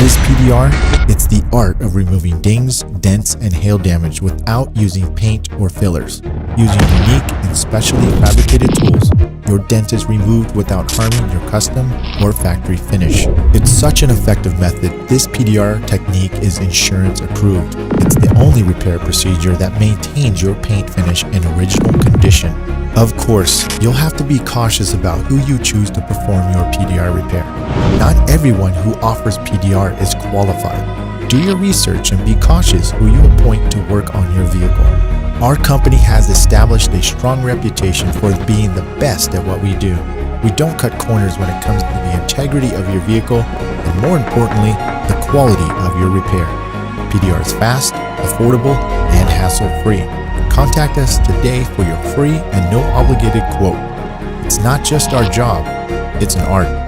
this PDR, it's the art of removing dings, dents, and hail damage without using paint or fillers. Using unique and specially fabricated tools, your dent is removed without harming your custom or factory finish. It's such an effective method, this PDR technique is insurance approved. It's the only repair procedure that maintains your paint finish in original condition. Of course, you'll have to be cautious about who you choose to perform your PDR repair. Not everyone who offers PDR is qualified. Do your research and be cautious who you appoint to work on your vehicle. Our company has established a strong reputation for being the best at what we do. We don't cut corners when it comes to the integrity of your vehicle and, more importantly, the quality of your repair. PDR is fast, affordable, and hassle-free. Contact us today for your free and no obligated quote. It's not just our job, it's an art.